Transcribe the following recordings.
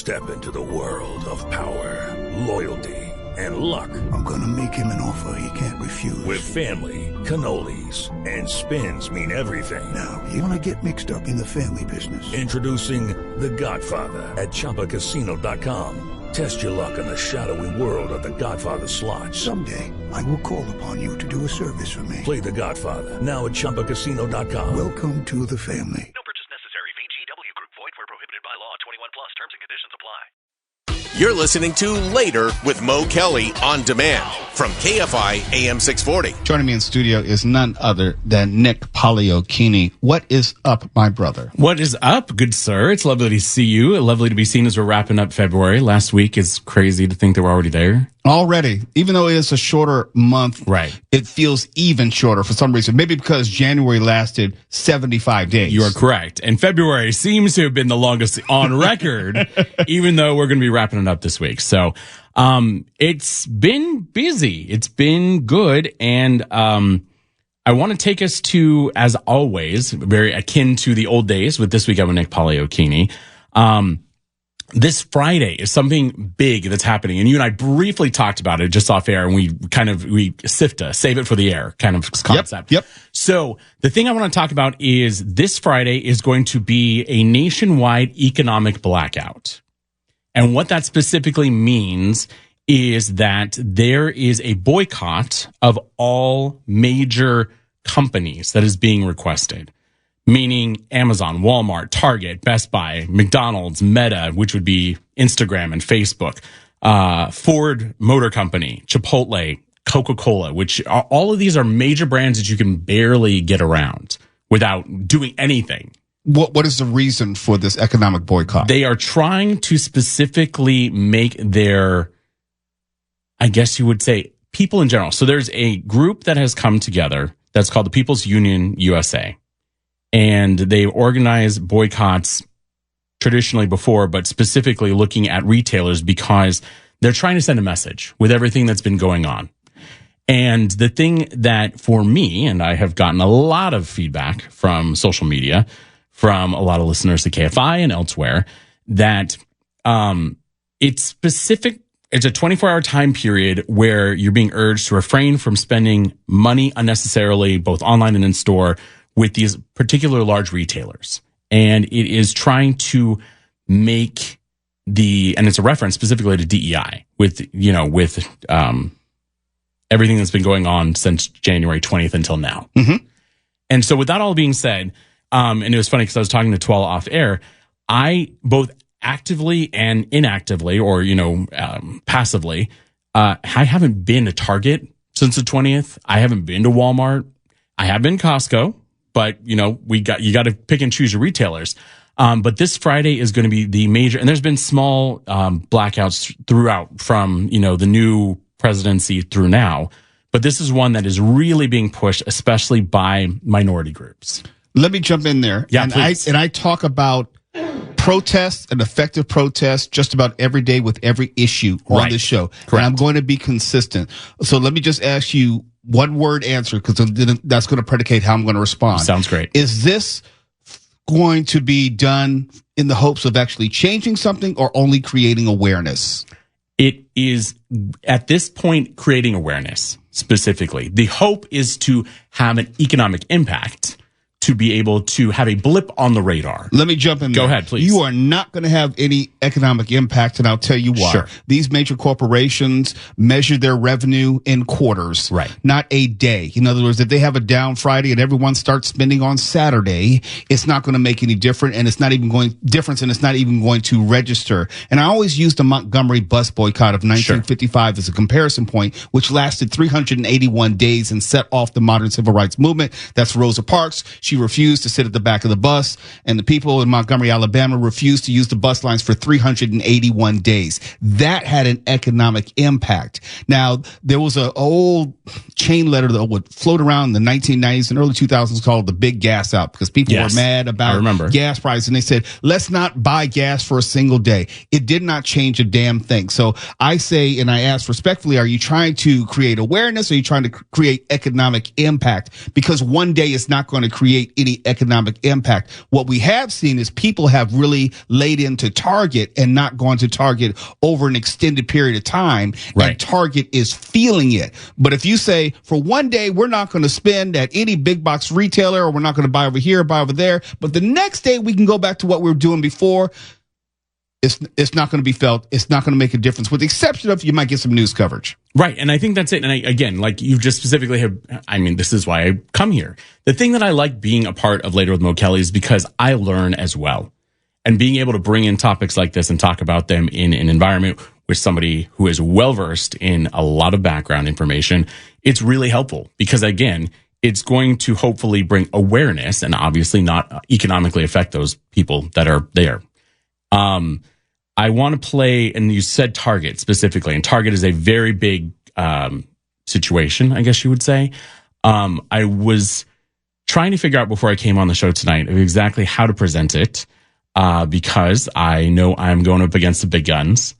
Step into the world of power, loyalty, and luck. I'm gonna make him an offer he can't refuse. With family, cannolis, and spins mean everything. Now, you wanna get mixed up in the family business. Introducing The Godfather at ChumbaCasino.com. Test your luck in the shadowy world of The Godfather slot. Someday, I will call upon you to do a service for me. Play The Godfather now at ChumbaCasino.com. Welcome to the family. No purchase necessary. VGW Group. Void where prohibited by law. 21 plus. Terms and conditions apply. You're listening to Later with Mo Kelly on demand from KFI AM 640. Joining me in studio is none other than Nick Pagliochini. What is up, my brother? What is up, good sir? It's lovely to see you. Lovely to be seen as we're wrapping up February. Last week is crazy to think that we're already there. Already, even though it is a shorter month, right? It feels even shorter for some reason. Maybe because January lasted 75 days. You are correct. And February seems to have been the longest on record, even though we're going to be wrapping it up this week. So, it's been busy. It's been good. And, I want to take us to, as always, very akin to the old days with This Week I'm with Nick Pagliochini. This Friday is something big that's happening, and you and I briefly talked about it just off air, and we save it for the air kind of concept. Yep. So the thing I want to talk about is this Friday is going to be a nationwide economic blackout. And what that specifically means is that there is a boycott of all major companies that is being requested. Meaning Amazon, Walmart, Target, Best Buy, McDonald's, Meta, which would be Instagram and Facebook, Ford Motor Company, Chipotle, Coca-Cola, which are, all of these are major brands that you can barely get around without doing anything. What is the reason for this economic boycott? They are trying to specifically make their, I guess you would say, people in general. So there's a group that has come together that's called the People's Union USA. And they organize boycotts traditionally before, but specifically looking at retailers because they're trying to send a message with everything that's been going on. And the thing that for me, and I have gotten a lot of feedback from social media, from a lot of listeners to KFI and elsewhere, that it's specific. It's a 24-hour time period where you're being urged to refrain from spending money unnecessarily, both online and in store, with these particular large retailers. And it is trying to make and it's a reference specifically to DEI with everything that's been going on since January 20th until now. Mm-hmm. And so with that all being said, and it was funny because I was talking to Twala off air, I both actively and inactively or, passively, I haven't been to Target since the 20th. I haven't been to Walmart. I have been Costco. But, you got to pick and choose your retailers. But this Friday is going to be the major, and there's been small blackouts throughout from, the new presidency through now. But this is one that is really being pushed, especially by minority groups. Let me jump in there. Yeah, and please. I talk about protests and effective protests just about every day with every issue on this show. Correct. And I'm going to be consistent. So let me just ask you one word answer because that's going to predicate how I'm going to respond. Sounds great. Is this going to be done in the hopes of actually changing something or only creating awareness? It is at this point creating awareness specifically. The hope is to have an economic impact, to be able to have a blip on the radar. Let me jump in there. Go ahead, please. You are not going to have any economic impact, and I'll tell you why. Sure. These major corporations measure their revenue in quarters, right? Not a day. In other words, if they have a down Friday and everyone starts spending on Saturday, it's not going to make any difference, and it's not even going to register. And I always use the Montgomery bus boycott of 1955 as a comparison point, which lasted 381 days and set off the modern civil rights movement. That's Rosa Parks. She refused to sit at the back of the bus, and the people in Montgomery, Alabama refused to use the bus lines for 381 days. That had an economic impact. Now, there was an old chain letter that would float around in the 1990s and early 2000s called the Big Gas Out because people were mad about gas prices, and they said, let's not buy gas for a single day. It did not change a damn thing. So I say, and I ask respectfully, are you trying to create awareness or are you trying to create economic impact? Because one day is not going to create create any economic impact. What we have seen is people have really laid into Target and not gone to Target over an extended period of time. Right. And Target is feeling it. But if you say for one day, we're not going to spend at any big box retailer, or we're not going to buy over here, buy over there, but the next day we can go back to what we were doing before, it's not going to be felt. It's not going to make a difference, with the exception of you might get some news coverage. Right. And I think that's it. And again, like you've just specifically this is why I come here. The thing that I like being a part of Later with Mo Kelly is because I learn as well. And being able to bring in topics like this and talk about them in an environment with somebody who is well-versed in a lot of background information, it's really helpful because, again, it's going to hopefully bring awareness and obviously not economically affect those people that are there. I want to play, and you said Target specifically, and Target is a very big situation, I guess you would say. I was trying to figure out before I came on the show tonight exactly how to present it, because I know I'm going up against the big guns,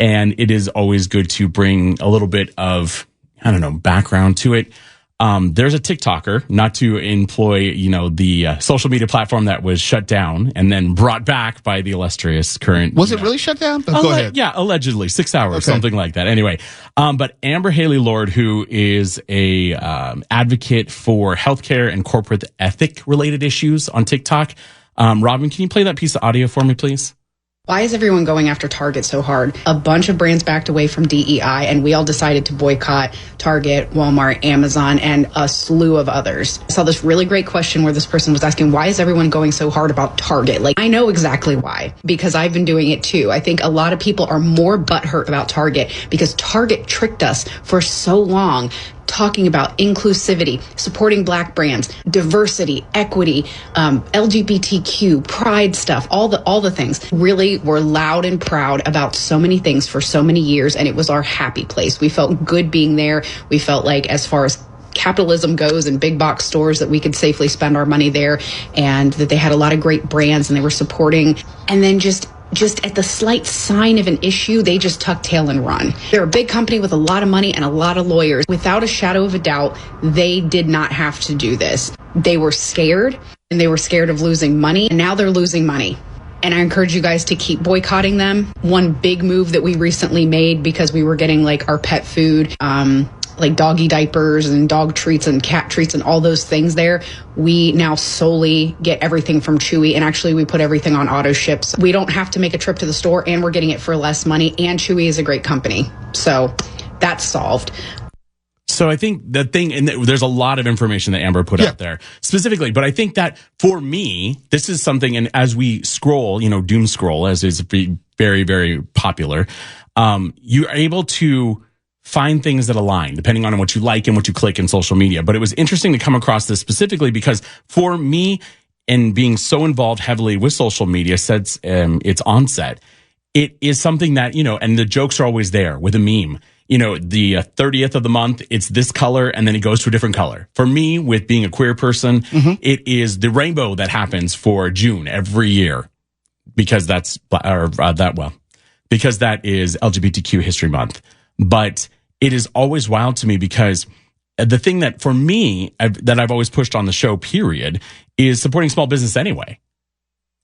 and it is always good to bring a little bit of, background to it. There's a TikToker, not to employ, the social media platform that was shut down and then brought back by the illustrious current. Was it really shut down? Go ahead. Yeah, allegedly 6 hours, something like that. Anyway, but Amber Haley Lord, who is a advocate for healthcare and corporate ethic related issues on TikTok. Robin, can you play that piece of audio for me, please? Why is everyone going after Target so hard? A bunch of brands backed away from DEI, and we all decided to boycott Target, Walmart, Amazon, and a slew of others. I saw this really great question where this person was asking, why is everyone going so hard about Target? Like, I know exactly why, because I've been doing it too. I think a lot of people are more butthurt about Target because Target tricked us for so long, talking about inclusivity, supporting Black brands, diversity, equity, LGBTQ, pride stuff, all the things. Really were loud and proud about so many things for so many years, and it was our happy place. We felt good being there. We felt like, as far as capitalism goes and big box stores, that we could safely spend our money there, and that they had a lot of great brands and they were supporting. And then just at the slight sign of an issue, they just tuck tail and run. They're a big company with a lot of money and a lot of lawyers. Without a shadow of a doubt, they did not have to do this. They were scared, and they were scared of losing money, and now they're losing money. And I encourage you guys to keep boycotting them. One big move that we recently made, because we were getting like our pet food, like doggy diapers and dog treats and cat treats and all those things there, we now solely get everything from Chewy, and actually we put everything on auto ships. We don't have to make a trip to the store, and we're getting it for less money, and Chewy is a great company. So that's solved. So I think the thing, and there's a lot of information that Amber put out there specifically, but I think that for me, this is something, and as we scroll, doom scroll, as is very, very popular, you're able to find things that align depending on what you like and what you click in social media. But it was interesting to come across this specifically because for me, and being so involved heavily with social media since its onset, it is something that, and the jokes are always there with a meme. The 30th of the month, it's this color, and then it goes to a different color. For me, with being a queer person, it is the rainbow that happens for June every year, because because that is LGBTQ History Month. But it is always wild to me because the thing that for me, that I've always pushed on the show, period, is supporting small business anyway,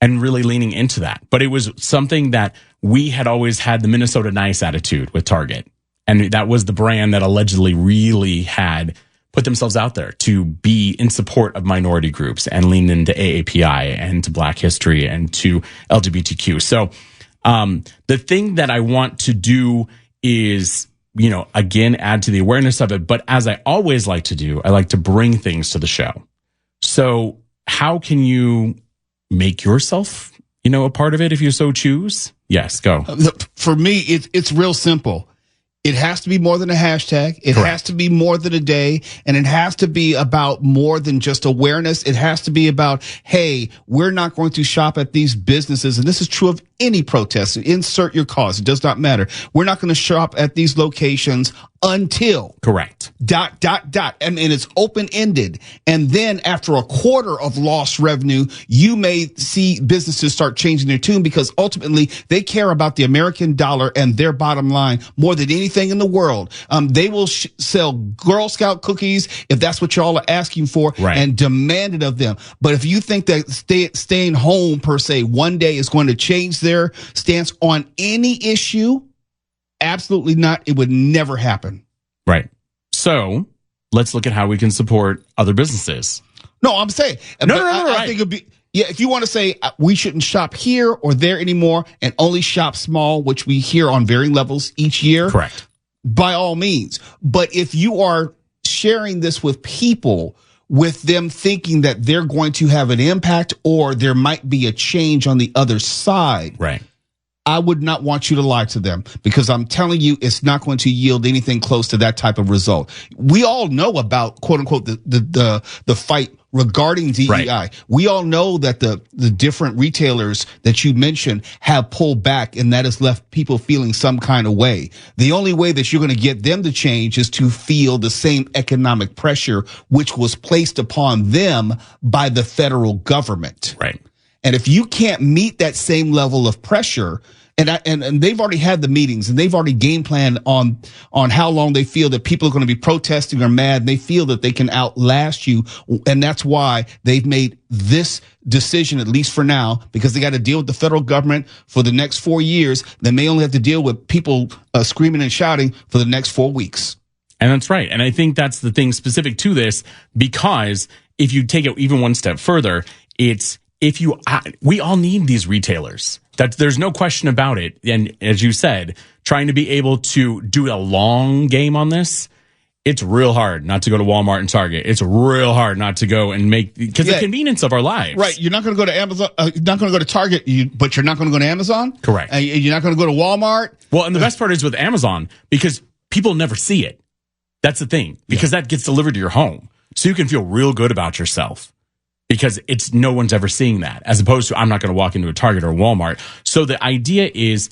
and really leaning into that. But it was something that we had always had the Minnesota Nice attitude with Target. And that was the brand that allegedly really had put themselves out there to be in support of minority groups and lean into AAPI and to Black history and to LGBTQ. So the thing that I want to do is, again, add to the awareness of it. But as I always like to do, I like to bring things to the show. So how can you make yourself, a part of it if you so choose? Yes, go. For me, it's real simple. It has to be more than a hashtag. It has to be more than a day. And it has to be about more than just awareness. It has to be about, hey, we're not going to shop at these businesses. And this is true of any protest. Insert your cause. It does not matter. We're not going to shop at these locations until correct. ... I mean, it's open-ended. And then after a quarter of lost revenue, you may see businesses start changing their tune because ultimately they care about the American dollar and their bottom line more than anything in the world. They will sell Girl Scout cookies if that's what y'all are asking for and demand it of them. But if you think that staying home per se one day is going to change their stance on any issue, absolutely not. It would never happen. Right. So let's look at how we can support other businesses. No, I'm saying. No, I think it'd be, if you want to say we shouldn't shop here or there anymore and only shop small, which we hear on varying levels each year. Correct. By all means. But if you are sharing this with people, with them thinking that they're going to have an impact or there might be a change on the other side. Right. I would not want you to lie to them because I'm telling you, it's not going to yield anything close to that type of result. We all know about, quote unquote, the fight regarding DEI. Right. We all know that the different retailers that you mentioned have pulled back, and that has left people feeling some kind of way. The only way that you're going to get them to change is to feel the same economic pressure which was placed upon them by the federal government. Right. And if you can't meet that same level of pressure, and they've already had the meetings and they've already game planned on how long they feel that people are going to be protesting or mad, and they feel that they can outlast you. And that's why they've made this decision, at least for now, because they got to deal with the federal government for the next 4 years. They may only have to deal with people screaming and shouting for the next 4 weeks. And that's right. And I think that's the thing specific to this, because if you take it even one step further, we all need these retailers. There's no question about it. And as you said, trying to be able to do a long game on this, it's real hard not to go to Walmart and Target. It's real hard not to go and because the convenience of our lives. Right. You're not going to go to Amazon. You're not going to go to Target, but you're not going to go to Amazon. Correct. And you're not going to go to Walmart. Well, and the best part is with Amazon, because people never see it. That's the thing, because that gets delivered to your home. So you can feel real good about yourself. Because no one's ever seeing that, as opposed to I'm not going to walk into a Target or a Walmart. So the idea is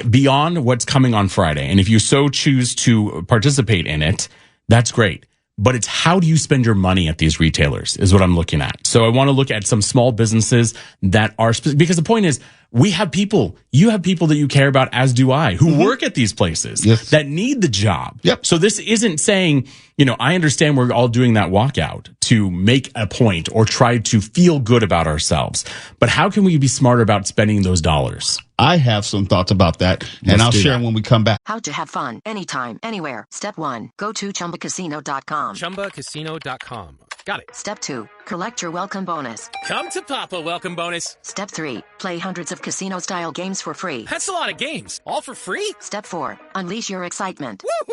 beyond what's coming on Friday. And if you so choose to participate in it, that's great. But it's how do you spend your money at these retailers is what I'm looking at. So I want to look at some small businesses that are, because the point is, you have people that you care about, as do I, who work at these places that need the job. Yep. So this isn't saying, I understand we're all doing that walkout to make a point or try to feel good about ourselves. But how can we be smarter about spending those dollars? I have some thoughts about that, and I'll share them when we come back. How to have fun anytime, anywhere. Step 1, go to ChumbaCasino.com. ChumbaCasino.com. Got it. Step 2, collect your welcome bonus. Come to Papa welcome bonus. Step 3, play hundreds of casino-style games for free. That's a lot of games. All for free? Step 4, unleash your excitement. Woohoo!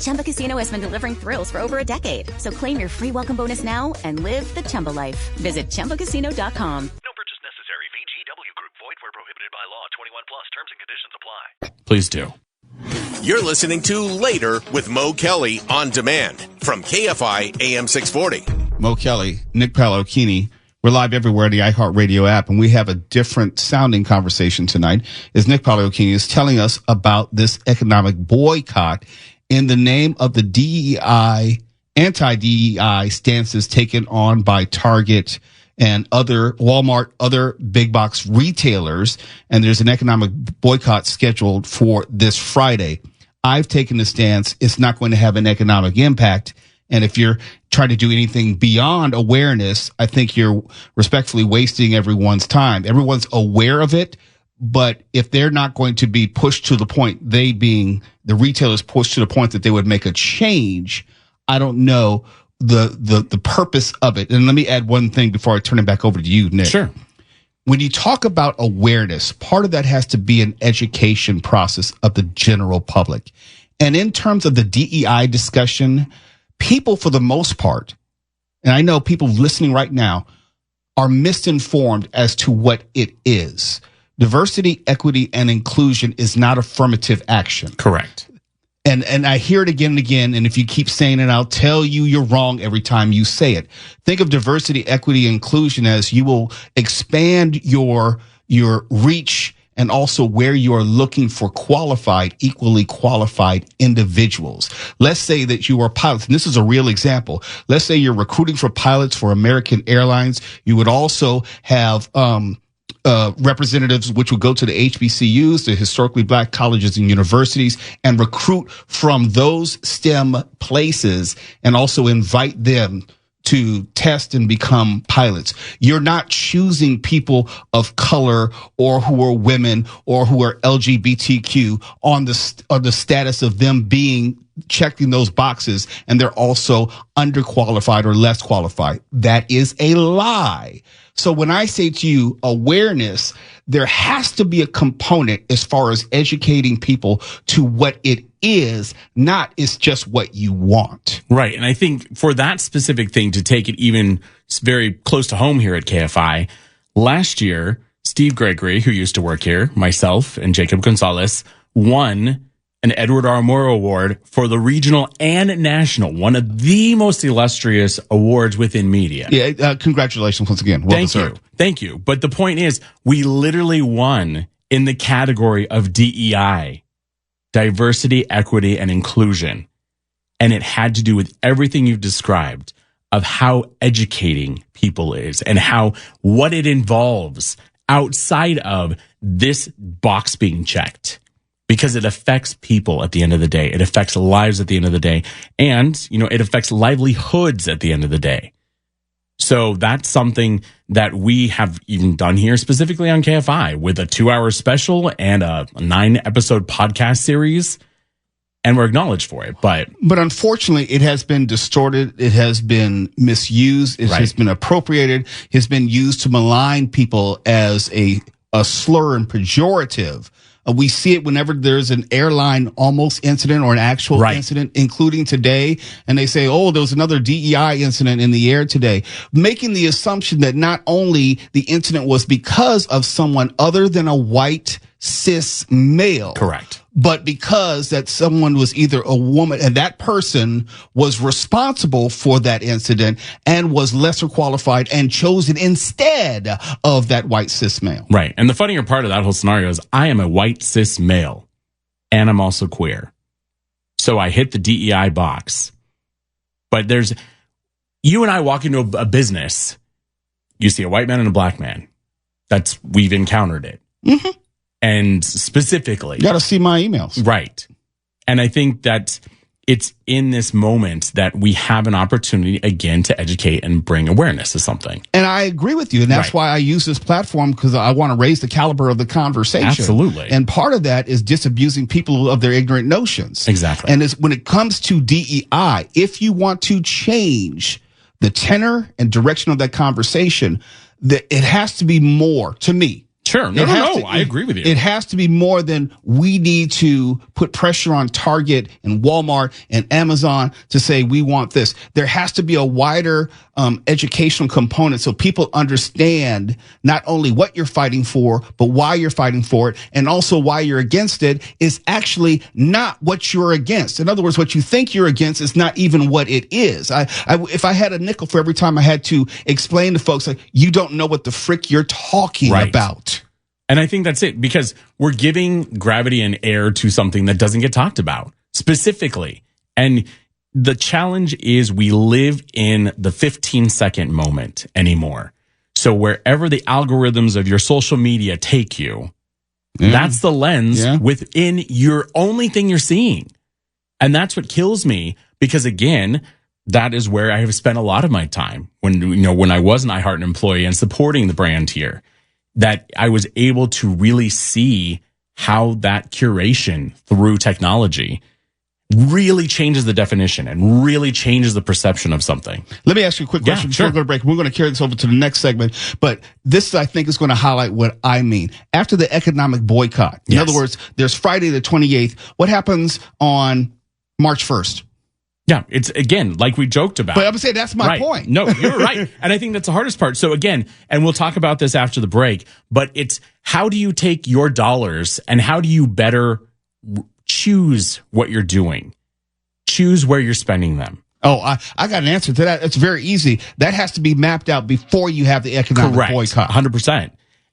Chumba Casino has been delivering thrills for over a decade. So claim your free welcome bonus now and live the Chumba life. Visit ChumbaCasino.com. No purchase necessary. VGW Group. Void where prohibited by law. 21 plus. Terms and conditions apply. Please do. You're listening to Later with Mo Kelly on demand from KFI AM 640. Mo Kelly, Nick Pagliochini. We're live everywhere on the iHeartRadio app, and we have a different sounding conversation tonight as Nick Pagliochini is telling us about this economic boycott in the name of the DEI, anti-DEI stances taken on by Target and other Walmart, other big box retailers. And there's an economic boycott scheduled for this Friday. I've taken the stance it's not going to have an economic impact. And if you're trying to do anything beyond awareness, I think you're respectfully wasting everyone's time. Everyone's aware of it, but if they're not going to be pushed to the point, they being the retailers pushed to the point that they would make a change, I don't know the purpose of it. And let me add one thing before I turn it back over to you, Nick. Sure. When you talk about awareness, part of that has to be an education process of the general public. And in terms of the DEI discussion, people, for the most part, and I know people listening right now, are misinformed as to what it is. Diversity, equity, and inclusion is not affirmative action. Correct. And I hear it again and again, and if you keep saying it, I'll tell you you're wrong every time you say it. Think of diversity, equity, inclusion as you will expand your your reach, and also where you are looking for equally qualified individuals. Let's say that you are pilots, and this is a real example. Let's say you're recruiting for pilots for American Airlines. You would also have representatives which would go to the HBCUs, the historically black colleges and universities, and recruit from those STEM places and also invite them to test and become pilots. You're not choosing people of color or who are women or who are LGBTQ on the status of them being checking those boxes, and they're also underqualified or less qualified. That is a lie. So when I say to you awareness, there has to be a component as far as educating people to what it is, not it's just what you want. Right. And I think for that specific thing, to take it even very close to home here at KFI, last year, Steve Gregory, who used to work here, myself, and Jacob Gonzalez won an Edward R. Murrow Award for the regional and national, one of the most illustrious awards within media. Yeah, congratulations once again. Well deserved. Thank you. But the point is, we literally won in the category of DEI, diversity, equity, and inclusion. And it had to do with everything you've described of how educating people is and how what it involves outside of this box being checked. Because it affects people at the end of the day. It affects lives at the end of the day. And, it affects livelihoods at the end of the day. So that's something that we have even done here specifically on KFI with a 2-hour special and a 9-episode podcast series. And we're acknowledged for it. But unfortunately, it has been distorted. It has been misused. It has been appropriated. It has been used to malign people as a slur and pejorative. We see it whenever there's an airline almost incident or an actual incident, including today. And they say, oh, there was another DEI incident in the air today, making the assumption that not only the incident was because of someone other than a white cis male. Correct. But because that someone was either a woman and that person was responsible for that incident and was lesser qualified and chosen instead of that white cis male. Right. And the funnier part of that whole scenario is I am a white cis male and I'm also queer. So I hit the DEI box. But you and I walk into a business, you see a white man and a black man. We've encountered it. Mm-hmm. And specifically, you got to see my emails. Right. And I think that it's in this moment that we have an opportunity again to educate and bring awareness to something. And I agree with you. And that's why I use this platform, because I want to raise the caliber of the conversation. Absolutely. And part of that is disabusing people of their ignorant notions. Exactly. And when it comes to DEI, if you want to change the tenor and direction of that conversation, it has to be more, to me. Sure. No, I agree with you. It has to be more than we need to put pressure on Target and Walmart and Amazon to say we want this. There has to be a wider educational component so people understand not only what you're fighting for, but why you're fighting for it, and also why you're against it is actually not what you're against. In other words, what you think you're against is not even what it is. If I had a nickel for every time I had to explain to folks, like, you don't know what the frick you're talking about. And I think that's it, because we're giving gravity and air to something that doesn't get talked about specifically. And the challenge is we live in the 15-second moment anymore. So wherever the algorithms of your social media take you, that's the lens within your only thing you're seeing. And that's what kills me, because again, that is where I have spent a lot of my time when I was an iHeart employee and supporting the brand here. That I was able to really see how that curation through technology really changes the definition and really changes the perception of something. Let me ask you a quick question before we go to break. We're going to carry this over to the next segment, but this, I think, is going to highlight what I mean. After the economic boycott, in other words, there's Friday the 28th. What happens on March 1st? Yeah, it's, again, like we joked about. But I'm saying that's my point. No, you're right. And I think that's the hardest part. So again, and we'll talk about this after the break, but it's how do you take your dollars and how do you better choose what you're doing? Choose where you're spending them. Oh, I got an answer to that. It's very easy. That has to be mapped out before you have the economic boycott. 100%.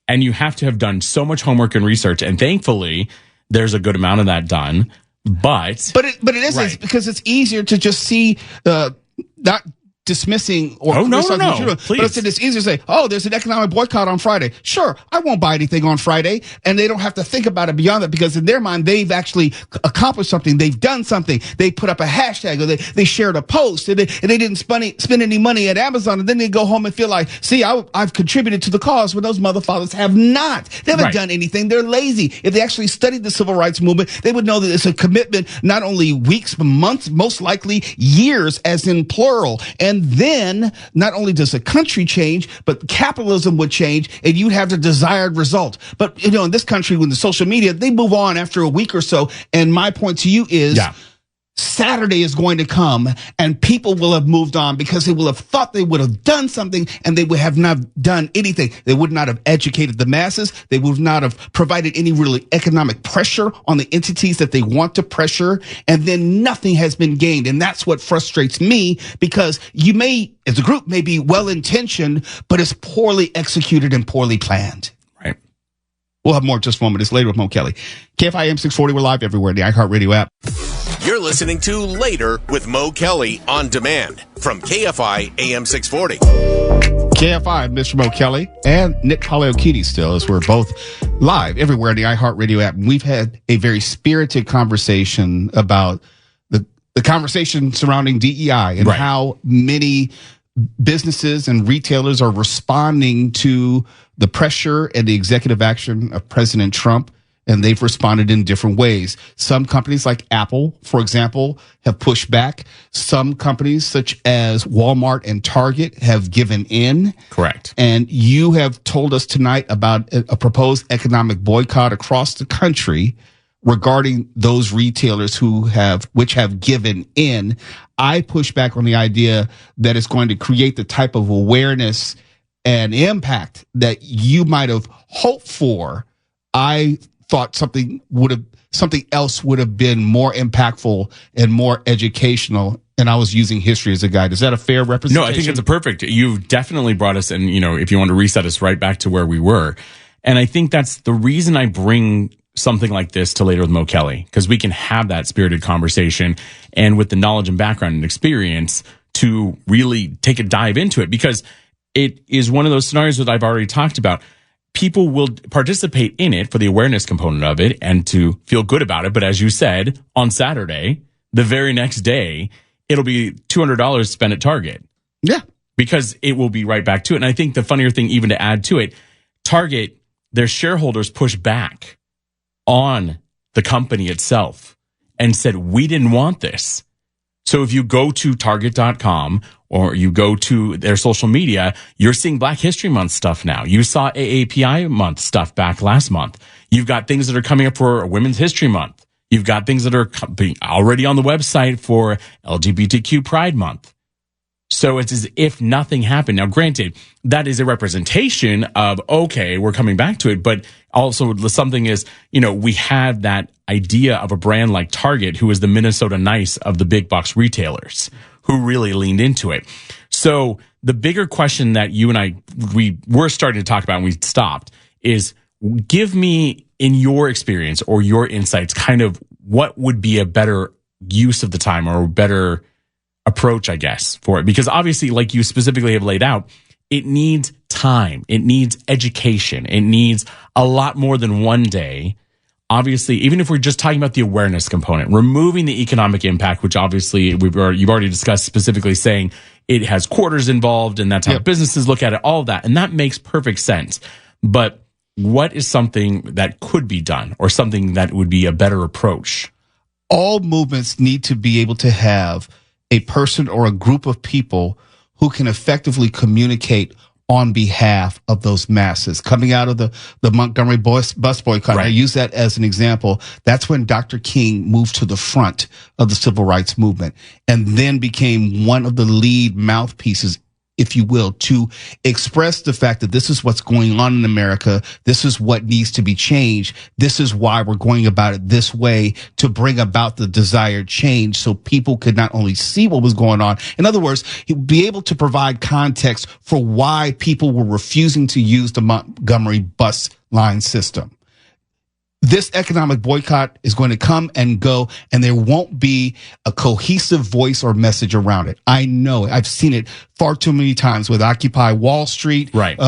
And you have to have done so much homework and research. And thankfully, there's a good amount of that done. But it isn't right. because it's easier to just see not dismissing or please. But it's easier to say, oh, there's an economic boycott on Friday. Sure, I won't buy anything on Friday, and they don't have to think about it beyond that because in their mind they've actually accomplished something. They've done something. They put up a hashtag or they shared a post and they didn't spend any money at Amazon, and then they go home and feel like, see, I've contributed to the cause when those motherfuckers have not. They haven't done anything. They're lazy. If they actually studied the civil rights movement, they would know that it's a commitment, not only weeks, but months, most likely years, as in plural. And then not only does the country change, but capitalism would change and you'd have the desired result. But, in this country, with the social media, they move on after a week or so. And my point to you is Saturday is going to come and people will have moved on because they will have thought they would have done something and they would have not done anything. They would not have educated the masses. They would not have provided any really economic pressure on the entities that they want to pressure. And then nothing has been gained. And that's what frustrates me because you may, as a group, may be well-intentioned, but it's poorly executed and poorly planned. Right. We'll have more in just a moment. It's Later with Mo Kelly. KFI AM 640. We're live everywhere in the iHeartRadio app. You're listening to Later with Mo Kelly on demand from KFI AM 640. KFI, Mr. Mo Kelly, and Nick Pagliochini still, as we're both live everywhere in the iHeartRadio app. And we've had a very spirited conversation about the conversation surrounding DEI and how many businesses and retailers are responding to the pressure and the executive action of President Trump. And they've responded in different ways. Some companies like Apple, for example, have pushed back. Some companies such as Walmart and Target have given in. Correct. And you have told us tonight about a proposed economic boycott across the country regarding those retailers which have given in. I push back on the idea that it's going to create the type of awareness and impact that you might have hoped for. I thought something else would have been more impactful and more educational, and I was using history as a guide. Is that a fair representation? No, I think it's a perfect. You've definitely brought us, and if you want to reset us right back to where we were, and I think that's the reason I bring something like this to Later with Mo Kelly, because we can have that spirited conversation, and with the knowledge and background and experience to really take a dive into it, because it is one of those scenarios that I've already talked about. People will participate in it for the awareness component of it and to feel good about it. But as you said, on Saturday, the very next day, it'll be $200 spent at Target. Yeah. Because it will be right back to it. And I think the funnier thing, even to add to it, Target, their shareholders pushed back on the company itself and said, we didn't want this. So if you go to Target.com or you go to their social media, you're seeing Black History Month stuff now. You saw AAPI Month stuff back last month. You've got things that are coming up for Women's History Month. You've got things that are already on the website for LGBTQ Pride Month. So it's as if nothing happened. Now, granted, that is a representation of, okay, we're coming back to it, but also something is, we have that idea of a brand like Target, who is the Minnesota Nice of the big box retailers, who really leaned into it. So the bigger question that you and we were starting to talk about and we stopped is, give me, in your experience or your insights, kind of what would be a better use of the time or a better approach, I guess, for it. Because obviously, like you specifically have laid out, it needs time. It needs education. It needs a lot more than one day. Obviously, even if we're just talking about the awareness component, removing the economic impact, which obviously you've already discussed, specifically saying it has quarters involved and that's how businesses look at it, all of that. And that makes perfect sense. But what is something that could be done or something that would be a better approach? All movements need to be able to have a person or a group of people who can effectively communicate on behalf of those masses. Coming out of the Montgomery bus boycott, I use that as an example. That's when Dr. King moved to the front of the civil rights movement and then became one of the lead mouthpieces if you will, to express the fact that this is what's going on in America. This is what needs to be changed. This is why we're going about it this way, to bring about the desired change so people could not only see what was going on. In other words, he'd be able to provide context for why people were refusing to use the Montgomery bus line system. This economic boycott is going to come and go, and there won't be a cohesive voice or message around it. I know it. I've seen it far too many times with Occupy Wall Street, right?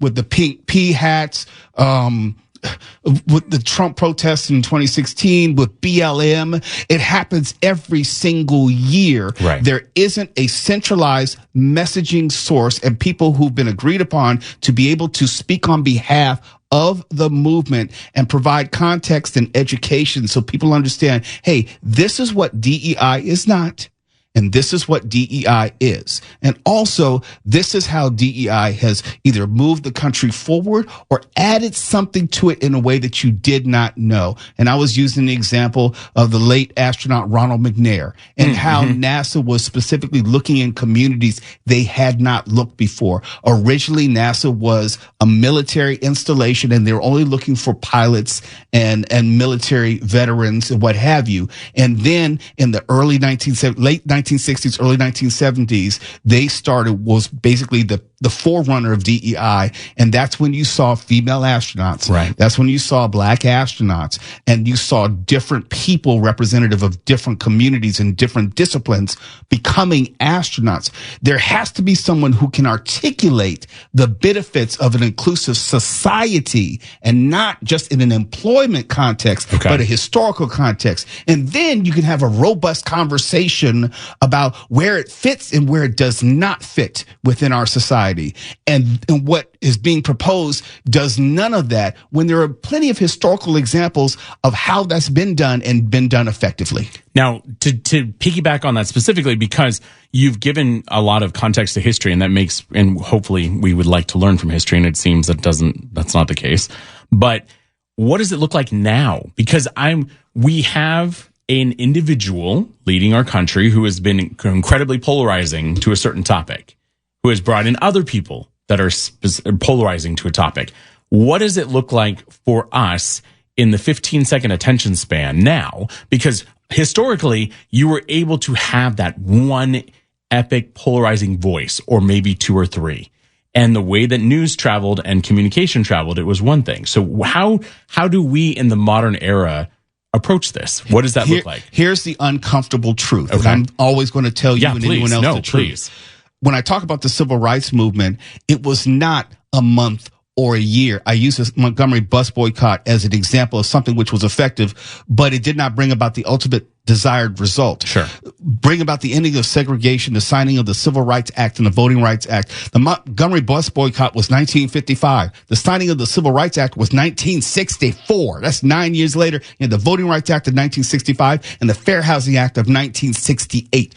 With the pink pea hats, with the Trump protests in 2016, with BLM. It happens every single year. Right. There isn't a centralized messaging source and people who've been agreed upon to be able to speak on behalf of the movement and provide context and education so people understand, hey, this is what DEI is not. And this is what DEI is. And also, this is how DEI has either moved the country forward or added something to it in a way that you did not know. And I was using the example of the late astronaut Ronald McNair and how NASA was specifically looking in communities they had not looked before. Originally, NASA was a military installation and they were only looking for pilots and military veterans and what have you. And then in the late 1960s, early 1970s, they was basically the forerunner of DEI. And that's when you saw female astronauts. Right. That's when you saw black astronauts, and you saw different people representative of different communities and different disciplines becoming astronauts. There has to be someone who can articulate the benefits of an inclusive society, and not just in an employment context, but a historical context. And then you can have a robust conversation about where it fits and where it does not fit within our society. And what is being proposed does none of that, when there are plenty of historical examples of how that's been done and been done effectively. Now, to piggyback on that specifically, because you've given a lot of context to history, and that makes, and hopefully we would like to learn from history, and it seems that's not the case. But what does it look like now? Because we have an individual leading our country who has been incredibly polarizing to a certain topic, who has brought in other people that are polarizing to a topic. What does it look like for us in the 15-second attention span now? Because historically, you were able to have that one epic polarizing voice, or maybe two or three. And the way that news traveled and communication traveled, it was one thing. So how do we in the modern era approach this? What does that look like? Here's the uncomfortable truth. Okay. And I'm always going to tell you and anyone else the truth. Please. When I talk about the civil rights movement, it was not a month or a year. I use this Montgomery bus boycott as an example of something which was effective, but it did not bring about the ultimate desired result. Sure. Bring about the ending of segregation, the signing of the Civil Rights Act and the Voting Rights Act. The Montgomery bus boycott was 1955. The signing of the Civil Rights Act was 1964. That's 9 years later. And the Voting Rights Act of 1965 and the Fair Housing Act of 1968,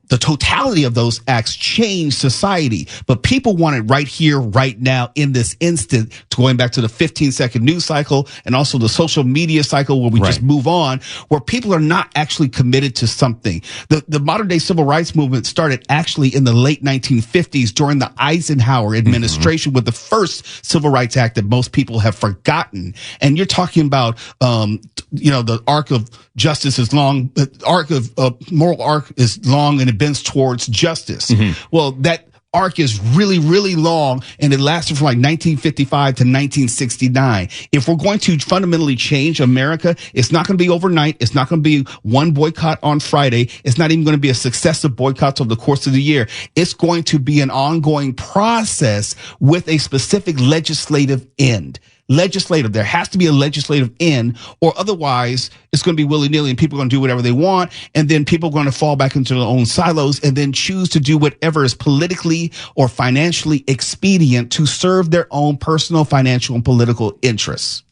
the totality of those acts changed society. But people want it right here, right now, in this instant, going back to the 15-second news cycle and also the social media cycle where we just move on, where people are not actually committed to something. The modern day civil rights movement started actually in the late 1950s during the Eisenhower administration with the first Civil Rights Act that most people have forgotten. And you're talking about, the arc of justice is long, the arc of moral arc is long and it bends towards justice. Well, that arc is really, really long, and it lasted from like 1955 to 1969. If we're going to fundamentally change America, it's not going to be overnight. It's not going to be one boycott on Friday. It's not even going to be a successive boycotts over the course of the year. It's going to be an ongoing process with a specific legislative end. There has to be a legislative end, or otherwise it's going to be willy-nilly and people are going to do whatever they want, and then people are going to fall back into their own silos and then choose to do whatever is politically or financially expedient to serve their own personal, financial, and political interests.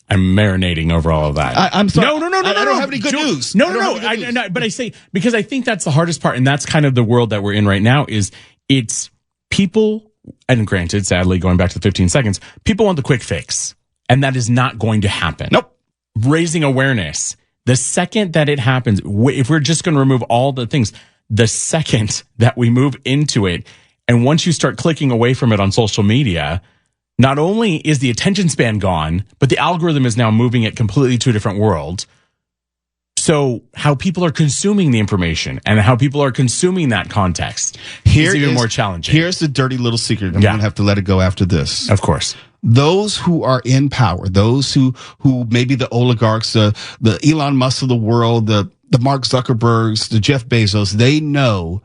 I'm marinating over all of that. I'm sorry. No. I don't have any good news. No. But I say, because I think that's the hardest part, and that's kind of the world that we're in right now, is it's people. And granted, sadly, going back to the 15 seconds, people want the quick fix, and that is not going to happen. Nope. Raising awareness. The second that it happens, if we're just going to remove all the things, the second that we move into it, and once you start clicking away from it on social media, not only is the attention span gone, but the algorithm is now moving it completely to a different world. So how people are consuming the information and how people are consuming that context is even more challenging. Here's the dirty little secret. I'm going to have to let it go after this. Of course. Those who are in power, those who maybe the oligarchs, the Elon Musk of the world, the Mark Zuckerbergs, the Jeff Bezos, they know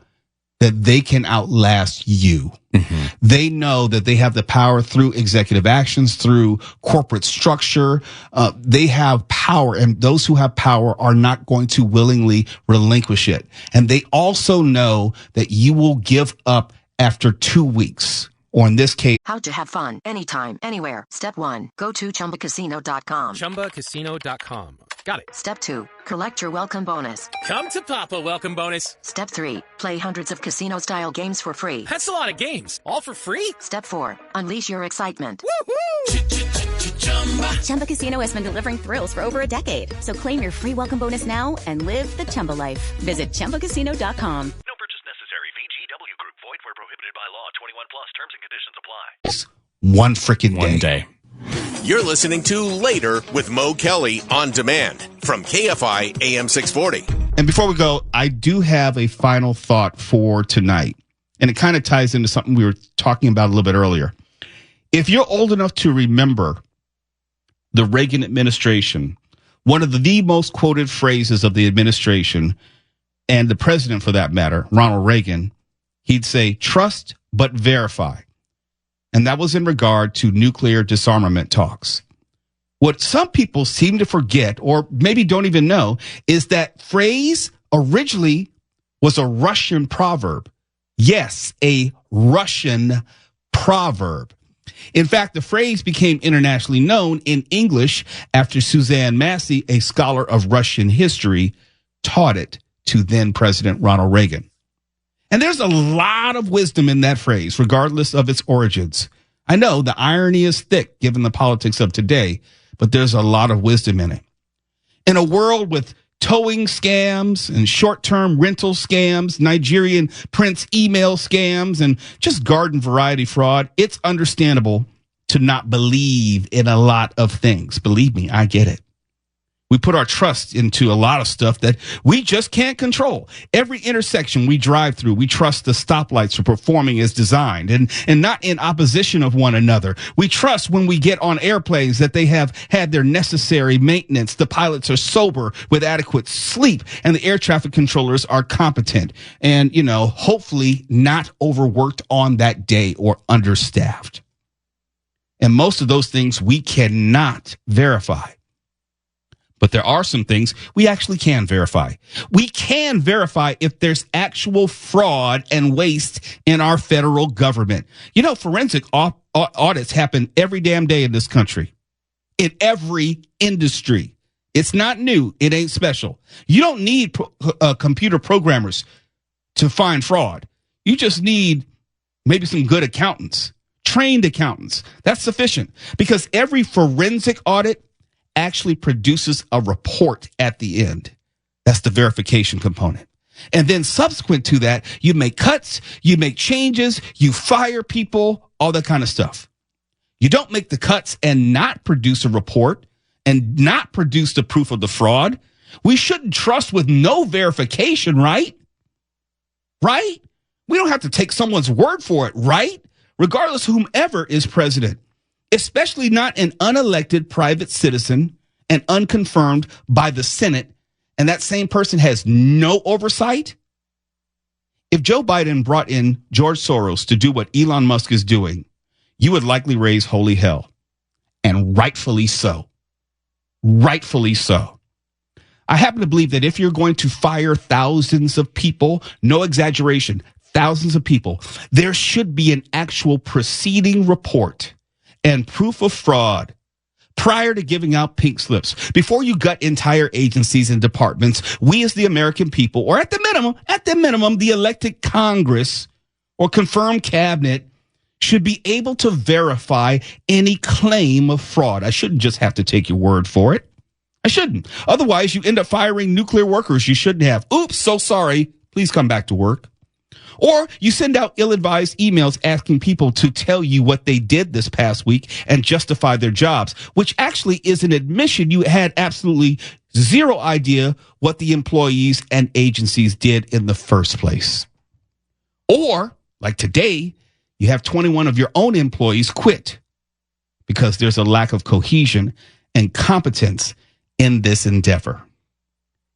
that they can outlast you. Mm-hmm. They know that they have the power through executive actions, through corporate structure. They have power, and those who have power are not going to willingly relinquish it. And they also know that you will give up after 2 weeks. Or in this case, how to have fun anytime, anywhere. Step 1, go to ChumbaCasino.com. ChumbaCasino.com. Got it. Step 2, collect your welcome bonus. Come to Papa welcome bonus. Step 3, play hundreds of casino-style games for free. That's a lot of games. All for free? Step 4, unleash your excitement. Woohoo! Chumba Casino has been delivering thrills for over a decade. So claim your free welcome bonus now and live the Chumba life. Visit ChumbaCasino.com. No purchase necessary. VGW Group. Void where prohibited by law. 21 plus. Terms and conditions apply. One freaking day. You're listening to Later with Mo Kelly on demand from KFI AM 640. And before we go, I do have a final thought for tonight. And it kind of ties into something we were talking about a little bit earlier. If you're old enough to remember the Reagan administration, one of the most quoted phrases of the administration, and the president for that matter, Ronald Reagan, he'd say, trust but verify. And that was in regard to nuclear disarmament talks. What some people seem to forget, or maybe don't even know, is that phrase originally was a Russian proverb. Yes, a Russian proverb. In fact, the phrase became internationally known in English after Suzanne Massey, a scholar of Russian history, taught it to then President Ronald Reagan. And there's a lot of wisdom in that phrase, regardless of its origins. I know the irony is thick given the politics of today, but there's a lot of wisdom in it. In a world with towing scams and short-term rental scams, Nigerian prince email scams, and just garden variety fraud, it's understandable to not believe in a lot of things. Believe me, I get it. We put our trust into a lot of stuff that we just can't control. Every intersection we drive through, we trust the stoplights are performing as designed and not in opposition of one another. We trust when we get on airplanes that they have had their necessary maintenance. The pilots are sober with adequate sleep and the air traffic controllers are competent and, hopefully not overworked on that day or understaffed. And most of those things we cannot verify. But there are some things we actually can verify. We can verify if there's actual fraud and waste in our federal government. Forensic audits happen every damn day in this country, in every industry. It's not new. It ain't special. You don't need computer programmers to find fraud. You just need maybe some good accountants, trained accountants. That's sufficient because every forensic audit actually produces a report at the end. That's the verification component. And then subsequent to that, you make cuts, you make changes, you fire people, all that kind of stuff. You don't make the cuts and not produce a report and not produce the proof of the fraud. We shouldn't trust with no verification, right? Right? We don't have to take someone's word for it, right? Regardless of whomever is president. Especially not an unelected private citizen and unconfirmed by the Senate, and that same person has no oversight? If Joe Biden brought in George Soros to do what Elon Musk is doing, you would likely raise holy hell. And rightfully so. Rightfully so. I happen to believe that if you're going to fire thousands of people, no exaggeration, thousands of people, there should be an actual preceding report and proof of fraud prior to giving out pink slips. Before you gut entire agencies and departments, we as the American people, or at the minimum, the elected Congress or confirmed cabinet should be able to verify any claim of fraud. I shouldn't just have to take your word for it. I shouldn't. Otherwise, you end up firing nuclear workers you shouldn't have. Oops, so sorry. Please come back to work. Or you send out ill-advised emails asking people to tell you what they did this past week and justify their jobs, which actually is an admission you had absolutely zero idea what the employees and agencies did in the first place. Or, like today, you have 21 of your own employees quit because there's a lack of cohesion and competence in this endeavor.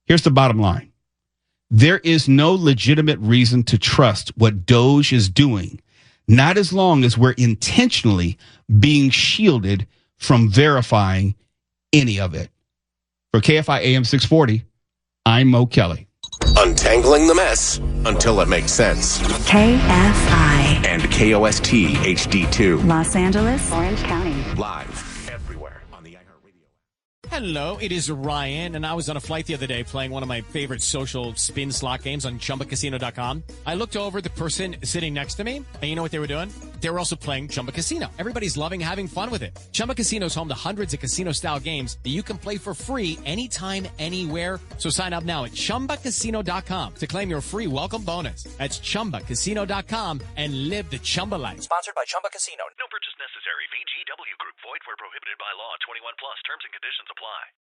Here's the bottom line. There is no legitimate reason to trust what DOJ is doing, not as long as we're intentionally being shielded from verifying any of it. For KFI AM 640, I'm Mo Kelly. Untangling the mess until it makes sense. KFI. And KOST HD2. Los Angeles, Orange County. Live everywhere on the iHeartRadio. Hello, it is Ryan, and I was on a flight the other day playing one of my favorite social spin slot games on ChumbaCasino.com. I looked over at the person sitting next to me, and you know what they were doing? They were also playing Chumba Casino. Everybody's loving having fun with it. Chumba Casino is home to hundreds of casino-style games that you can play for free anytime, anywhere. So sign up now at ChumbaCasino.com to claim your free welcome bonus. That's ChumbaCasino.com and live the Chumba life. Sponsored by Chumba Casino. No purchase necessary. VGW Group. Void where prohibited by law. 21 plus. Terms and conditions apply.